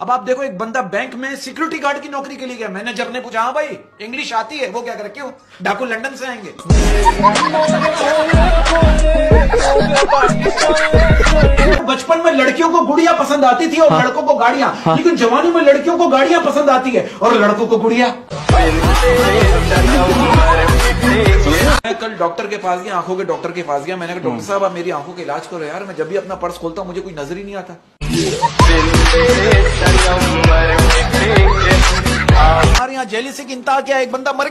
अब आप देखो, एक बंदा बैंक में सिक्योरिटी गार्ड की नौकरी के लिए गया, मैनेजर ने पूछा, हाँ भाई इंग्लिश आती है? वो क्या करे, क्यों? डाकू लंदन से आएंगे। बचपन में लड़कियों को गुड़िया पसंद आती थी और लड़कों को गाड़ियां, लेकिन जवानी में लड़कियों को गाड़ियां पसंद आती है और लड़कों को गुड़िया। मैं कल डॉक्टर के पास गया, आंखों के डॉक्टर के पास गया। मैंने कहा डॉक्टर साहब आप मेरी आंखों का इलाज करो यार, मैं जब भी अपना पर्स खोलता हूँ मुझे कोई नजर ही नहीं आता। हमारे यहाँ जेलिसी की इंतहा क्या है, एक बंदा मर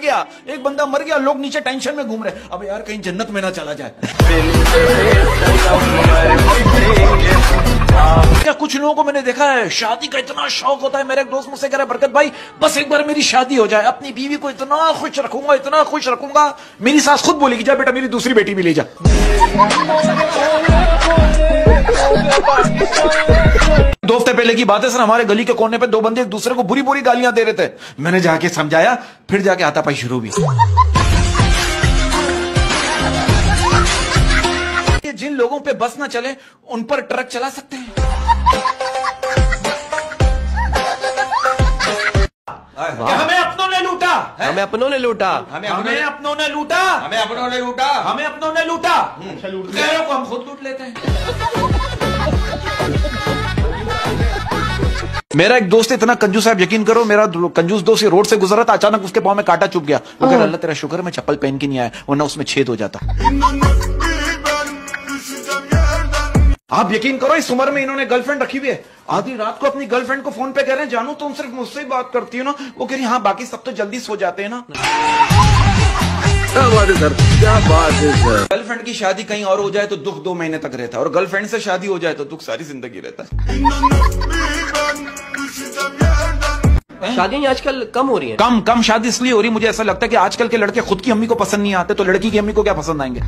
गया, लोग नीचे टेंशन में घूम रहे, अब यार कहीं जन्नत में ना चला जाए। क्या कुछ लोगों को मैंने देखा है शादी का इतना शौक होता है। मेरा एक दोस्त मुझसे कह रहा है, बरकत भाई बस एक बार मेरी शादी हो जाए, अपनी बीवी को इतना खुश रखूंगा, मेरी सास खुद बोलेगी जा बेटा मेरी दूसरी बेटी भी ले जा। दो हफ्ते पहले की बात है सर, हमारे गली के कोने पे दो बंदे एक दूसरे को बुरी गालियां दे रहे थे। मैंने जाके समझाया, फिर जाके हाथापाई शुरू हुई। जिन लोगों पे बस ना चले उन पर ट्रक चला सकते हैं। हमें अपनों ने लूटा, हमें अपनों ने लूटा, हमें अपनों ने लूटा, गैरों को हम खुद लूट लेते हैं। मेरा एक दोस्त इतना कंजूस है, यकीन करो, मेरा कंजूस दोस्त रोड से गुजरा था, अचानक उसके पांव में कांटा चुभ गया। वो कह रहा अल्लाह तेरा शुक्र है मैं चप्पल पहन के नहीं आया, वरना उसमें छेद हो जाता। आप यकीन करो इस उम्र में इन्होंने गर्लफ्रेंड रखी हुई है। आधी रात को अपनी गर्लफ्रेंड को फोन पे कह रहे हैं जानू तुम सिर्फ मुझसे ही बात करती हो ना? वो कह रही हाँ बाकी सब तो जल्दी सो जाते हैं ना। क्या बात है सर, क्या बात है सर। गर्लफ्रेंड की शादी कहीं और हो जाए तो दुख 2 महीने तक रहता है, और गर्लफ्रेंड से शादी हो जाए तो दुख सारी जिंदगी रहता है। शादियां आजकल कम हो रही हैं। कम शादी इसलिए हो रही, मुझे ऐसा लगता है कि आजकल के लड़के खुद की अम्मी को पसंद नहीं आते तो लड़की की अम्मी को क्या पसंद आएंगे।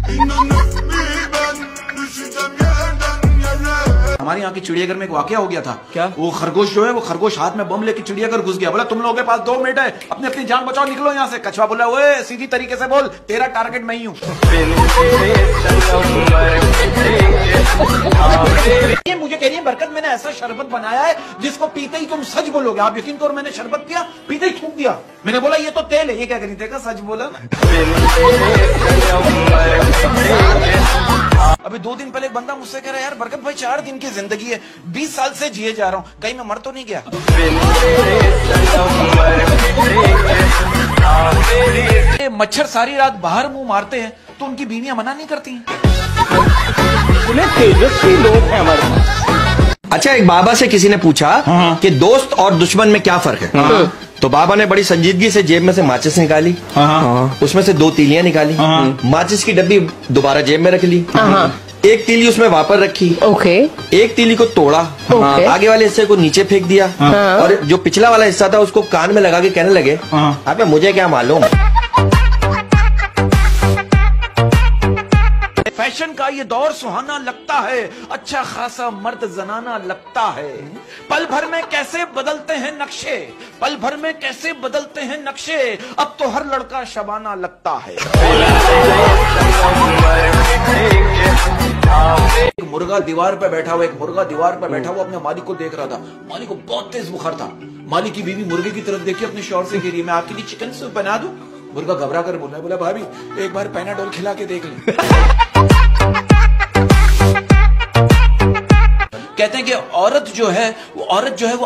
हमारे यहाँ की चिड़ियाघर में एक वाकया हो गया था। क्या? वो खरगोश जो है, वो खरगोश हाथ में बम लेके चिड़ियाघर घुस गया। बोला तुम लोगों के पास 2 मिनट है, अपनी जान बचाओ, निकलो यहाँ से। कछुआ बोला ओए सीधी तरीके से बोल, तेरा टारगेट मैं ही हूँ। ये मुझे कह रही है बरकत मैंने ऐसा शरबत बनाया है जिसको पीते ही तुम सच बोलोगे। आप यकीन करो मैंने शरबत पिया, पीते ही थूक दिया। मैंने बोला ये तो तेल है। ये क्या करी, देखा सच बोला ना। अभी 2 दिन पहले एक बंदा मुझसे कह रहा है यार बरकत भाई 4 दिन की जिंदगी है, 20 साल से जिए जा रहा हूँ, कहीं मैं मर तो नहीं गया। मच्छर सारी रात बाहर मुंह मारते हैं तो उनकी बीवियां मना नहीं करती हैं। तेजस्वी लोग हैं हमारे पास। अच्छा, एक बाबा से किसी ने पूछा कि दोस्त और दुश्मन में क्या फर्क है। तो बाबा ने बड़ी संजीदगी से जेब में से माचिस निकाली, उसमें से 2 तीलियां निकाली, माचिस की डब्बी दोबारा जेब में रख ली, एक तीली उसमें वापर रखी, एक तीली को तोड़ा, आगे वाले हिस्से को नीचे फेंक दिया, और जो पिछला वाला हिस्सा था उसको कान में लगा के कहने लगे अबे मुझे क्या मालूम। फैशन का ये दौर सुहाना लगता है, अच्छा खासा मर्द जनाना लगता है। पल भर में कैसे बदलते हैं नक्शे, पल भर में कैसे बदलते हैं नक्शे, अब तो हर लड़का शबाना लगता है। एक मुर्गा दीवार पे बैठा हुआ, अपने मालिक को देख रहा था। मालिक को बहुत तेज बुखार था। मालिक की बीवी मुर्गे की तरफ देखी, अपने शौहर से कह रही है मैं आपके लिए चिकन सूप बना दूं? मुर्गा घबरा कर बोला भाभी एक बार पैनाडोल खिला के देख ले। कहते हैं कि औरत जो है वो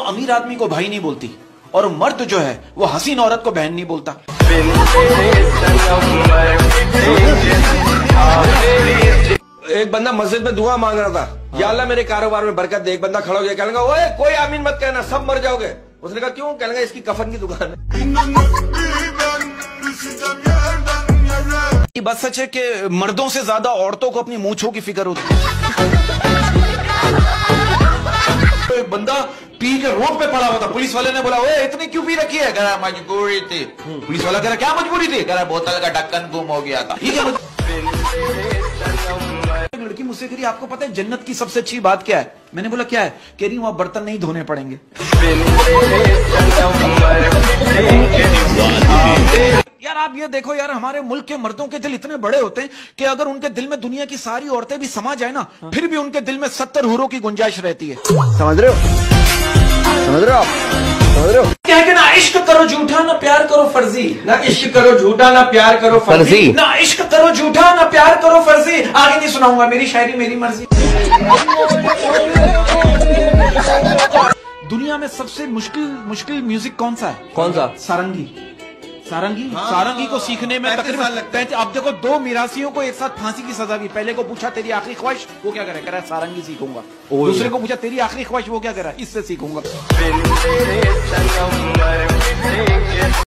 अमीर आदमी को भाई नहीं बोलती, और मर्द जो है वो हसीन औरत को बहन नहीं बोलता। एक बंदा मस्जिद में दुआ मांग रहा था, या अल्लाह मेरे कारोबार में बरकत दे। एक बंदा खड़ा हो गया, कहने लगा ओए कोई आमीन मत कहना, सब मर जाओगे। उसने कहा क्यों? कहने लगा इसकी कफन की दुकान है। ये बात सच है कि मर्दों से ज्यादा औरतों को अपनी मूंछों की फिक्र होती है। एक बंदा पी के रोड पे पड़ा हुआ था, पुलिस वाले ने बोला ओए इतनी क्यों पी रखी है? कह रहा मजबूरी थी। पुलिस वाला कह रहा क्या मजबूरी थी? कह रहा बोतल का ढक्कन गुम हो गया था। लड़की मुझसे कह रही आपको पता है जन्नत की सबसे अच्छी बात क्या है? मैंने बोला क्या है? कह रही वहां बर्तन नहीं धोने पड़ेंगे। यार आप ये देखो यार, हमारे मुल्क के मर्दों के दिल इतने बड़े होते हैं कि अगर उनके दिल में दुनिया की सारी औरतें भी समा जाए ना, फिर भी उनके दिल में 70 हूरों की गुंजाइश रहती है। समझ रहे हो? समझ रहे हो आप? समझ रहे हो? क्या है कि ना इश्क करो झूठा ना प्यार करो फर्जी, ना इश्क करो झूठा ना प्यार करो फर्जी, ना इश्क करो झूठा ना प्यार करो फर्जी। आगे नहीं सुनाऊंगा, मेरी शायरी मेरी मर्जी। दुनिया में सबसे मुश्किल म्यूजिक कौन सा है? कौन सा? सारंगी। सारंगी को सीखने में तकरीबन अब देखो 2 मिरासियों को एक साथ फांसी की सजा दी। पहले को पूछा तेरी आखिरी ख्वाहिश, वो क्या करे, कह रहा है सारंगी सीखूंगा। दूसरे को पूछा तेरी आखिरी ख्वाहिश, वो क्या कह रहा है, इससे सीखूंगा।